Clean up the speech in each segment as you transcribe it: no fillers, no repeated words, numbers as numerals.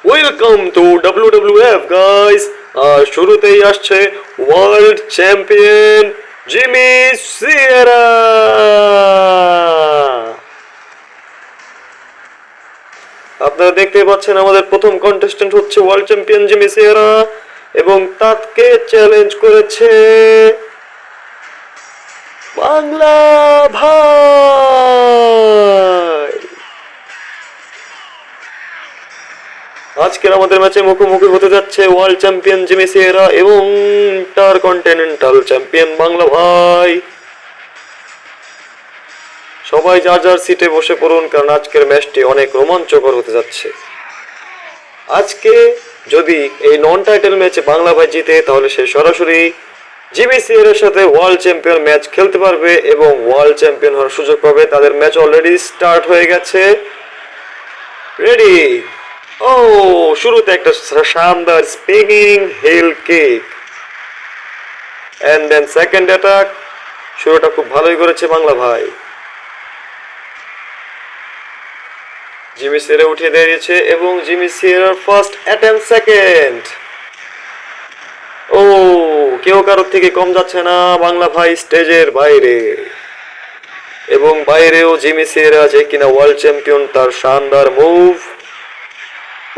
Welcome to WWF guys. শুরুতেই আসছে world champion Jimmy Sierra. আপনারা দেখতে পাচ্ছেন আমাদের প্রথম কন্টেস্ট্যান্ট হচ্ছে ওয়ার্ল্ড চ্যাম্পিয়ন জিমি সিয়েরা এবং তাকে চ্যালেঞ্জ করেছে বাংলা ভাই। আজকের আমাদের ম্যাচে মুখোমুখি হতে যাচ্ছে ওয়ার্ল্ড চ্যাম্পিয়ন জিমি সিয়েরা এবং ইন্টারকন্টিনেন্টাল চ্যাম্পিয়ন বাংলা ভাই। সবাই যার যার সিটে বসে পড়ুন, কারণ আজকের ম্যাচটি অনেক রোমাঞ্চকর হতে যাচ্ছে। আজকে যদি এই নন টাইটেল ম্যাচে বাংলা ভাই জিতে, তাহলে সে সরাসরি জিমি সিয়েরার সাথে ওয়ার্ল্ড চ্যাম্পিয়ন ম্যাচ খেলতে পারবে এবং ওয়ার্ল্ড চ্যাম্পিয়ন হওয়ার সুযোগ পাবে। তাদের ম্যাচ অলরেডি স্টার্ট হয়ে গেছে। রেডি? ও, শুরুতে একটা শানদার spinning heel kick and then second attack. শুরুটা খুব ভালোই করেছে বাংলা ভাই। জিমি সিয়েরা উঠে দাঁড়িয়েছে এবং জিমি সিয়েরার ফার্স্ট অ্যাটেম্প সেকেন্ড। ও, কেউ কারোর থেকে কম যাচ্ছে না। বাংলা ভাই স্টেজের বাইরে এবং বাইরেও জিমি সিয়েরা যে কিনা ওয়ার্ল্ড চ্যাম্পিয়ন, তার শানদার মুভ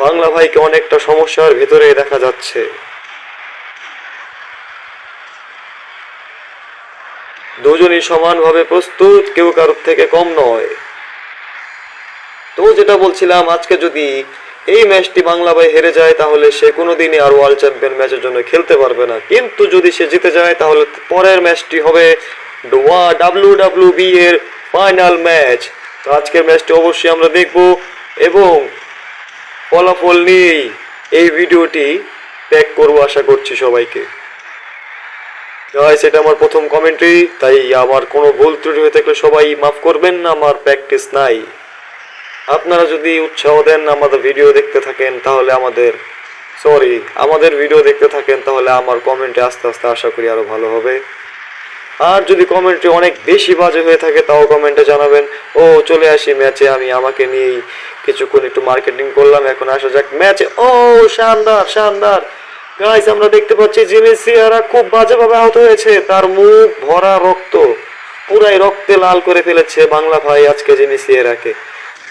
বাংলা ভাইকে অনেকটা সমস্যার ভিতরে দেখা যাচ্ছে। দুজনই সমানভাবে প্রস্তুত, কেউ কারোর থেকে কম নয়। তো যেটা বলছিলাম, আজকে যদি এই ম্যাচটি বাংলা ভাই হেরে যায়, তাহলে সে কোনোদিনই আর ওয়ার্ল্ড চ্যাম্পিয়ন ম্যাচের জন্য খেলতে পারবে না। কিন্তু যদি সে জিতে যায়, তাহলে পরের ম্যাচটি হবে WWE এর ফাইনাল ম্যাচ। তো আজকের ম্যাচটি অবশ্যই আমরা দেখব এবং ফলাফল নিয়েই এই ভিডিওটি প্যাক করবো আশা করছি সবাইকে। গাইস, এটা আমার প্রথম কমেন্ট্রি, তাই আমার কোনো ভুল ত্রুটি হয়ে থাকলে সবাই মাফ করবেন না, আমার প্র্যাকটিস নাই। আপনারা যদি উৎসাহ দেন, আমাদের ভিডিও দেখতে থাকেন, তাহলে আমাদের ভিডিও দেখতে থাকেন, তাহলে আমার কমেন্টে আস্তে আস্তে আশা করি আরো ভালো হবে। আর যদি কমেন্টে অনেক বেশি বাজে হয়ে থাকে, তাও কমেন্টে জানাবেন। ও, চলে আসি ম্যাচে। আমাকে নিয়েই কিছুক্ষণ একটু মার্কেটিং করলাম, এখন আসা যাক ম্যাচে। ও, শানদার শানদার গাইস, আমরা দেখতে পাচ্ছি জিমি সিয়েরা খুব বাজেভাবে আহত হয়েছে। তার মুখ ভরা রক্ত, পুরাই রক্তে লাল করে ফেলেছে বাংলা ভাই আজকে জিমি সিয়েরাকে।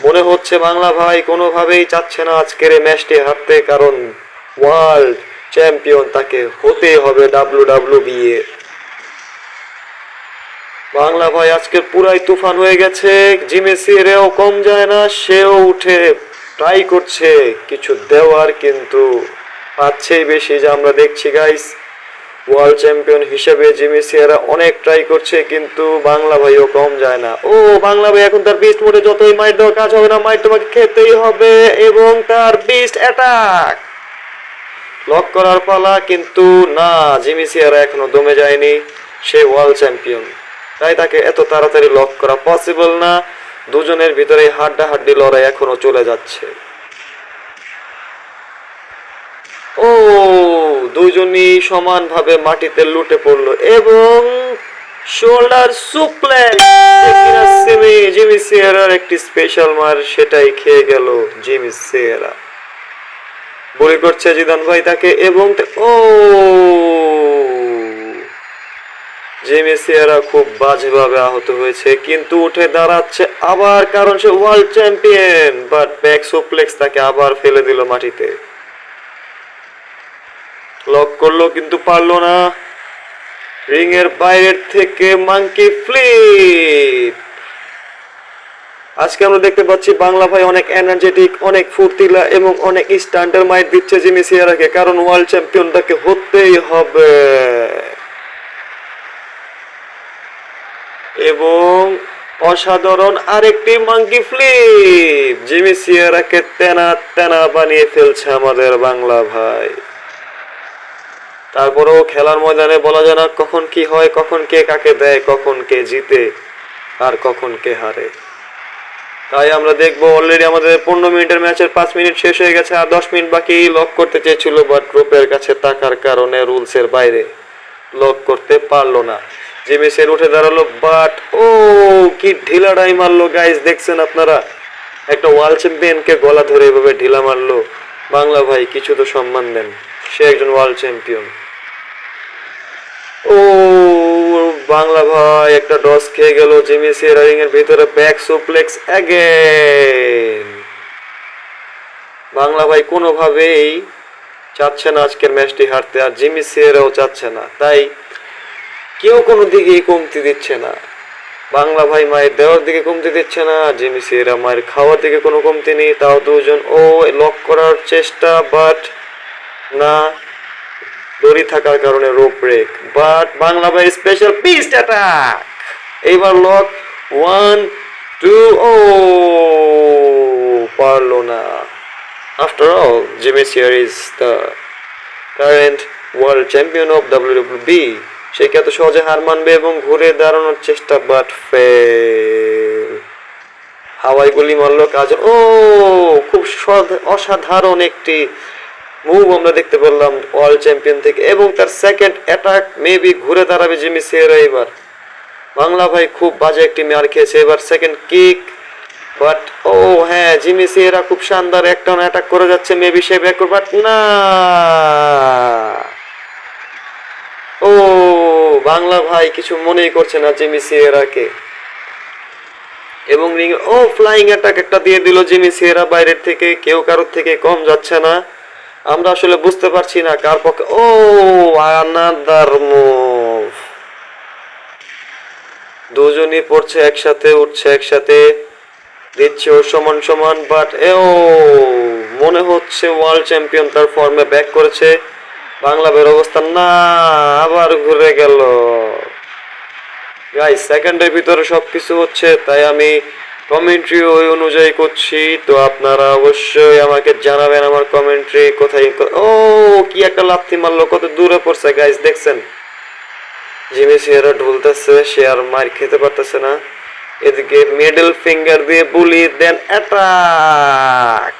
মনে হচ্ছে বাংলা ভাই কোনোভাবেই চাচ্ছে না আজকের এই ম্যাচটি হারতে, কারণ ওয়ার্ল্ড চ্যাম্পিয়ন তাকে হতে হবে WWE এর। বাংলা ভাই আজকে পুরাই তুফান হয়ে গেছে। জিমি সিয়েরাও কম যায় না, সেও উঠে ট্রাই করছে কিছু দেওয়ার, কিন্তু পাচ্ছেই বেশি, যা আমরা দেখছি গাইস। ওয়ার্ল্ড চ্যাম্পিয়ন হিসেবে জিমি সিয়েরা অনেক ট্রাই করছে, কিন্তু বাংলা ভাইও কম যায় না। ও, বাংলা ভাই এখন তার বিস্ট মোডে, যতই মাইট দেওয়ার কাজ হবে না, মাইট তোমাকে খেতেই হবে এবং তার বিস্ট অ্যাটাক লক করার পালা। কিন্তু না, জিমি সিয়েরা এখনো দমে যায়নি, সে ওয়ার্ল্ড চ্যাম্পিয়ন, তাই তাকে এত তাড়াতাড়ি লক করা পসিবল না। দুজনের ভিতরে হাড্ডাহাড্ডি লড়াই এখনো চলে যাচ্ছে। ও, দুজনই সমানভাবে মাটিতে লুটে পড়লো এবং শোল্ডার সুপ্লেক্স, জিমি সিয়েরার একটি স্পেশাল মার, সেটাই খেয়ে গেল জিমি সিয়েরা। বলি করছে জিদান ভাই তাকে এবং ও, জিমি সিয়েরা খুব বাজেভাবে আহত হয়েছে, কিন্তু উঠে দাঁড়াচ্ছে আবার, কারণ সে world champion. But back suplex তাকে আবার ফেলে দিল মাটিতে। লক করলো কিন্তু পারলো না। রিং এর বাইরের থেকে মাঙ্কি ফ্লিপ। আজকে আমরা দেখতে পাচ্ছি বাংলা ভাই অনেক এনার্জেটিক, অনেক ফুর্তিলা এবং অনেক স্ট্যান্ডার মাইট দিচ্ছে জিমি সিয়েরাকে, কারণ ওয়ার্ল্ড চ্যাম্পিয়ন তাকে হতেই হবে। এবং অসাধারণ আরেকটি মাঙ্কি ফ্লিপ, জিমি সিয়েরাকে তেনা তেনা বানিয়ে ফেলছে আমাদের বাংলা ভাই। তারপরেও খেলার ময়দানে বলা যায় না কখন কি হয়, কখন কে কাকে দেয়, কখন কে জিতে আর কখন কে হারে। তাই আমরা দেখবো অলরেডি আমাদের 15 মিনিটের ম্যাচের 5 মিনিট শেষ হয়ে গেছে, আর 10 মিনিট বাকি। লক করতে চেয়েছিল, বাট রূপের কাছে টাকার কারণে রুলসের বাইরে লক করতে পারলো না। জিমি সিয়েরা উঠে দাঁড়ালো, বাট ও, কি ঢিলা ডাই মারলো গাইস, দেখছেন আপনারা? একটা ওয়ার্ল্ড চ্যাম্পিয়নকে গলা ধরে এভাবে ঢিলা মারলো। বাংলা ভাই কিছু তো সম্মান দেন, সে একজন ওয়ার্ল্ড চ্যাম্পিয়ন। ও বাংলা ভাই একটা ডস খেয়ে গেল, জিমি সিয়েরা রিং এর ভিতরে ব্যাক সুপ্লেক্স অ্যাগেন। বাংলা ভাই কোনোভাবেই চাচ্ছে না আজকের ম্যাচটি হারতে, আর জিমি সিয়েরাও চাচ্ছে না, তাই কেউ কোনো দিকেই কমতি দিচ্ছে না। বাংলা ভাই মায়ের দেওয়ার দিকে কমতি দিচ্ছে না, জিমি সিয়েরা মায়ের খাওয়ার দিকে কোনো কমতি নেই। তাও দুজন ও লক করার চেষ্টা, বাট না, দড়ি থাকার কারণে রোপ ব্রেক। বাট বাংলা ভাই স্পেশাল পিস্ট অ্যাটাক, এইবার লক 1 2 ও পারলো না। After all Jimmy Sierra is the current world champion of WWE। সে কি এত সহজে হার মানবে এবং ঘুরে দাঁড়ানোর চেষ্টা, বাট ফেল। হাওয়াই গুলি মারলো কাজ। ও খুব অসাধারণ একটি মুভ আমরা দেখতে পেলাম ওয়ার্ল্ড চ্যাম্পিয়ন থেকে, এবং তার সেকেন্ড অ্যাটাক মেবি ঘুরে দাঁড়াবে জিমি সিয়েরা এবার। বাংলা ভাই খুব বাজে একটি মার খেয়েছে, এবার সেকেন্ড কিক, বাট ও হ্যাঁ জিমি সিয়েরা খুব শানদার একটা অ্যাটাক করে যাচ্ছে, মেবি সে ব্যাক করবে, বাট না। ও বাংলা ভাই কিছু মনেই করছে না জিমি সিয়েরাকে, এবং রিং ও ফ্লাইং অ্যাটাক একটা দিয়ে দিল জিমি সিয়েরা বাইরের থেকে। কেউ কারোর থেকে কম যাচ্ছে না, আমরা আসলে বুঝতে পারছি না কার পক্ষে। ও আনাদার মুভ, দুজনই পড়ছে একসাথে, উঠছে একসাথে, দিচ্ছে ও সমান সমান, বাট ও মনে হচ্ছে ওয়ার্ল্ড চ্যাম্পিয়ন তার ফর্মে ব্যাক করেছে। বাংলা ভাইয়ের অবস্থা না, আবার ঘুরে গেল। গাইস সেকেন্ডের ভিতরে সবকিছু হচ্ছে, তাই আমি কমেন্ট্রি ওই অনুযায়ী করছি, তো আপনারা অবশ্যই আমাকে জানাবেন আমার কমেন্ট্রি কোথায়। ও কি একটা লাথি মারলো, কত দূরে পড়ছে গাইস, দেখছেন? জিমি সিয়েরা ঢুলতেছে, সে আর মার খেতে পারতেছে না। এদিকে মিডল ফিঙ্গার দিয়ে বুলি, দেন অ্যাটাক।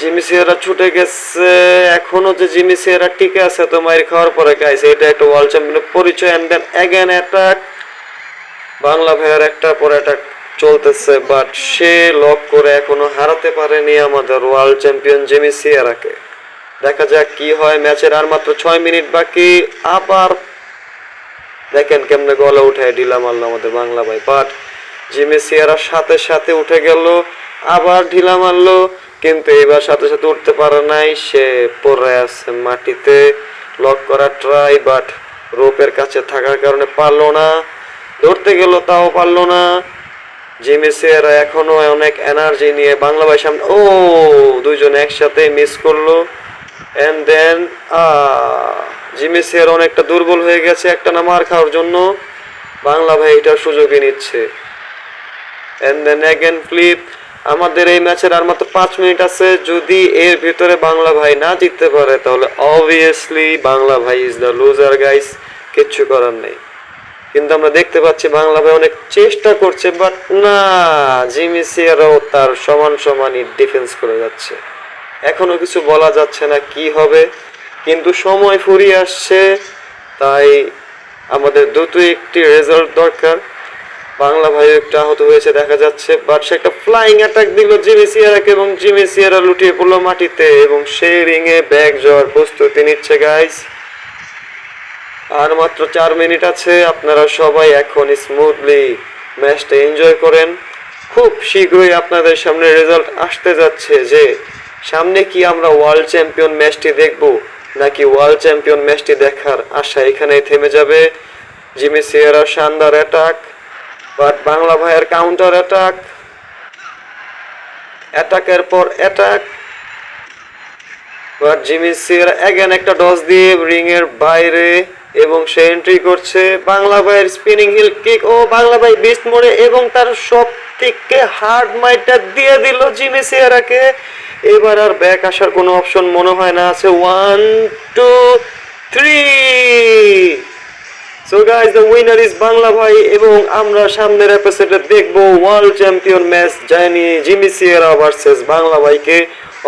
জিমি সিয়েরা ছুটে গেছে, এখনো যে জিমি সিয়েরা টিকে আছে তো মার খাওয়ার পরে গাইস, এটা একটা ওয়ার্ল্ড চ্যাম্পিয়নের পরিচয়। And then again attack. Bangla ভাইয়ের একটা পর অ্যাটাক চলতেছে, বাট সে লক করে এখনো হারাতে পারেনি আমাদের ওয়ার্ল্ড চ্যাম্পিয়ন জিমি সিয়েরাকে। দেখা যাক কি হয়, ম্যাচের আর মাত্র 6 মিনিট বাকি। আবার দেখেন কেমনে গলা উঠায় ঢিলা মারলো আমাদের বাংলা ভাই, বাট জিমি সিয়েরার সাথে সাথে উঠে গেল, আবার ঢিলা মারলো, কিন্তু এবার সাথে সাথে উঠতে পারে নাই, সে পড়ে আছে মাটিতে। লক করা ট্রাই, বাট রোপের কাছে থাকার কারণে পারলো না, ধরতে গেল তাও পারলো না। জিমি সিয়েরা এখনো অনেক এনার্জি নিয়ে বাংলা ভাই সামনে, ও দুইজন একসাথে মিস করলো। এন্ড দেন জিমি সিয়েরা অনেকটা দুর্বল হয়ে গেছে একটা না মার খাওয়ার জন্য, বাংলা ভাই এটার সুযোগই নিচ্ছে। And then again flip. আমাদের এই ম্যাচের আর মাত্র 5 মিনিট আছে, যদি এর ভিতরে বাংলা ভাই না জিততে পারে তাহলে অবভিয়াসলি বাংলা ভাই ইজ দ্য লুজার গাইস, কিচ্ছু করার নেই। কিন্তু আমরা দেখতে পাচ্ছি বাংলা ভাই অনেক চেষ্টা করছে, বাট না, জিমি সিয়েরাও তার সমান সমানই ডিফেন্স করে যাচ্ছে। এখনো কিছু বলা যাচ্ছে না কি হবে, কিন্তু সময় ফুরিয়ে আসছে, তাই আমাদের দ্রুত একটি রেজাল্ট দরকার। বাংলা ভাই একটা আহত হয়েছে দেখা যাচ্ছে, বাট সে একটা ফ্লাইং অ্যাটাক দিল জিমি সিয়েরাকে, এবং জিমি সিয়েরা লুটিয়ে পড়লো মাটিতে, এবং সে রিংয়ে ব্যাক যাওয়ার প্রস্তুতি নিচ্ছে গাইস। আর মাত্র 4 মিনিট আছে, আপনারা সবাই এখন স্মুথলি ম্যাচটা এনজয় করেন। খুব শীঘ্রই আপনাদের সামনে রেজাল্ট আসতে যাচ্ছে যে সামনে কি আমরা ওয়ার্ল্ড চ্যাম্পিয়ন ম্যাচটি দেখব, নাকি ওয়ার্ল্ড চ্যাম্পিয়ন ম্যাচটি দেখার আশা এখানেই থেমে যাবে। জিমি সিয়েরা শানদার অ্যাটাক, বাট বাংলা ভাইয়ের কাউন্টার অ্যাটাক, অ্যাটাকের পর attack, but Jimmy Sierra again একটা ডস দিয়ে রিং এর বাইরে, এবং সে এন্ট্রি করছে। বাংলা ভাইয়ের স্পিনিং হিল কিক, ও বাংলা ভাই বিস্ট মোড়ে, এবং তার সব থেকে হার্ড মাইটটা দিয়ে দিল জিমি সিয়েরাকে। এবার আর ব্যাক আসার কোনো অপশন মনে হয় না আছে। 1 2 3। So guys the winner is Bangla ভাই, এবং আমরা সামনের এপিসোডে দেখব ওয়ার্ল্ড চ্যাম্পিয়ন ম্যাচ জানি জিমি সিয়েরা ভার্সেস বাংলা ভাইকে।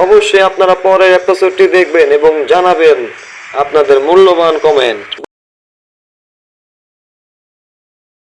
অবশ্যই আপনারা পরের এপিসোডটি দেখবেন এবং জানাবেন আপনাদের মূল্যবান কমেন্ট।